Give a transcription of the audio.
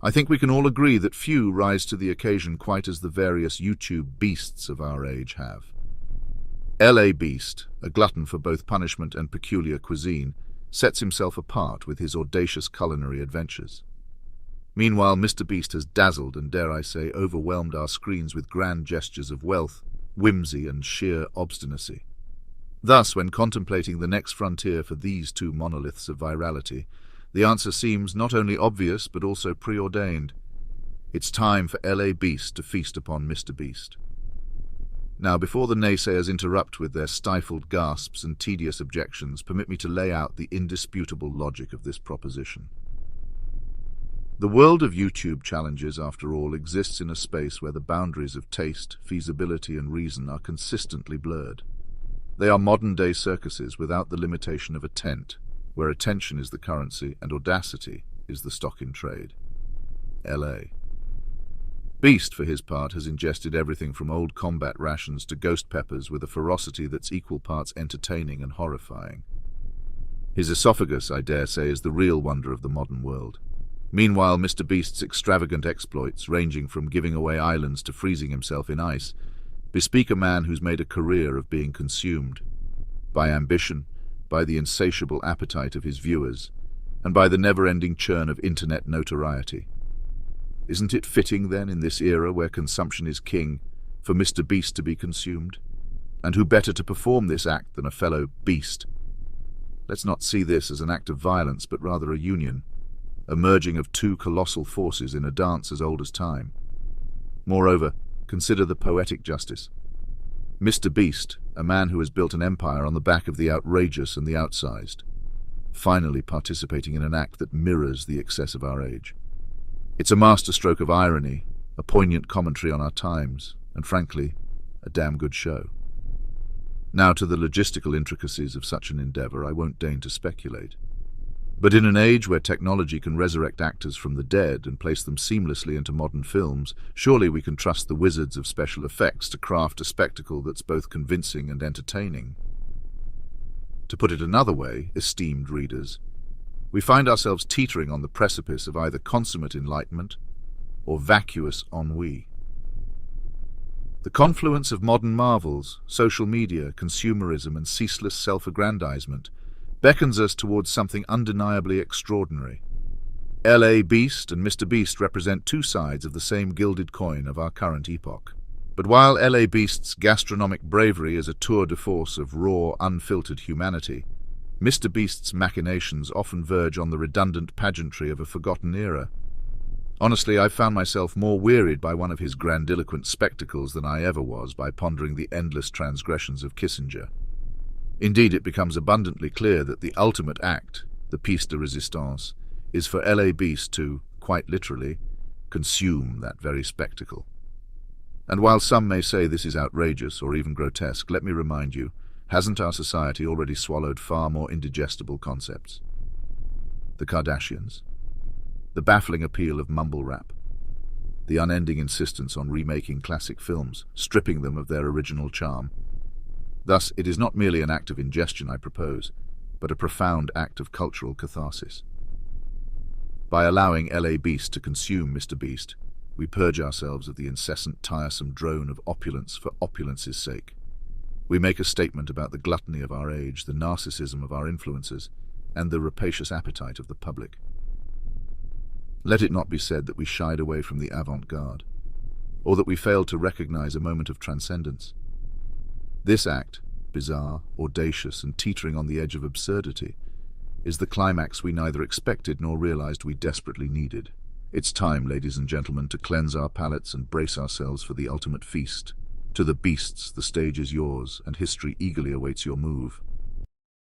I think we can all agree that few rise to the occasion quite as the various YouTube beasts of our age have. L.A. Beast, a glutton for both punishment and peculiar cuisine, sets himself apart with his audacious culinary adventures. Meanwhile, Mr. Beast has dazzled and, dare I say, overwhelmed our screens with grand gestures of wealth, whimsy, and sheer obstinacy. Thus, when contemplating the next frontier for these two monoliths of virality, the answer seems not only obvious but also preordained. It's time for L.A. Beast to feast upon Mr. Beast. Now, before the naysayers interrupt with their stifled gasps and tedious objections, permit me to lay out the indisputable logic of this proposition. The world of YouTube challenges, after all, exists in a space where the boundaries of taste, feasibility, and reason are consistently blurred. They are modern-day circuses without the limitation of a tent, where attention is the currency and audacity is the stock in trade. L.A. Beast, for his part, has ingested everything from old combat rations to ghost peppers with a ferocity that's equal parts entertaining and horrifying. His esophagus, I dare say, is the real wonder of the modern world. Meanwhile, Mr. Beast's extravagant exploits, ranging from giving away islands to freezing himself in ice, bespeak a man who's made a career of being consumed by ambition, by the insatiable appetite of his viewers, and by the never-ending churn of internet notoriety. Isn't it fitting, then, in this era where consumption is king, for Mr. Beast to be consumed? And who better to perform this act than a fellow beast? Let's not see this as an act of violence, but rather a union, a merging of two colossal forces in a dance as old as time. Moreover, consider the poetic justice. Mr. Beast, a man who has built an empire on the back of the outrageous and the outsized, finally participating in an act that mirrors the excess of our age. It's a masterstroke of irony, a poignant commentary on our times, and frankly, a damn good show. Now, to the logistical intricacies of such an endeavor, I won't deign to speculate. But in an age where technology can resurrect actors from the dead and place them seamlessly into modern films, surely we can trust the wizards of special effects to craft a spectacle that's both convincing and entertaining. To put it another way, esteemed readers, we find ourselves teetering on the precipice of either consummate enlightenment or vacuous ennui. The confluence of modern marvels, social media, consumerism, and ceaseless self-aggrandizement beckons us towards something undeniably extraordinary. L.A. Beast and Mr. Beast represent two sides of the same gilded coin of our current epoch. But while L.A. Beast's gastronomic bravery is a tour de force of raw, unfiltered humanity, Mr. Beast's machinations often verge on the redundant pageantry of a forgotten era. Honestly, I've found myself more wearied by one of his grandiloquent spectacles than I ever was by pondering the endless transgressions of Kissinger. Indeed, it becomes abundantly clear that the ultimate act, the piece de resistance, is for L.A. Beast to, quite literally, consume that very spectacle. And while some may say this is outrageous or even grotesque, let me remind you, hasn't our society already swallowed far more indigestible concepts? The Kardashians, the baffling appeal of mumble rap, the unending insistence on remaking classic films, stripping them of their original charm. Thus, it is not merely an act of ingestion I propose, but a profound act of cultural catharsis. By allowing L.A. Beast to consume Mr. Beast, we purge ourselves of the incessant, tiresome drone of opulence for opulence's sake. We make a statement about the gluttony of our age, the narcissism of our influencers, and the rapacious appetite of the public. Let it not be said that we shied away from the avant-garde, or that we failed to recognize a moment of transcendence. This act, bizarre, audacious, and teetering on the edge of absurdity, is the climax we neither expected nor realized we desperately needed. It's time, ladies and gentlemen, to cleanse our palates and brace ourselves for the ultimate feast. To the beasts, the stage is yours, and history eagerly awaits your move.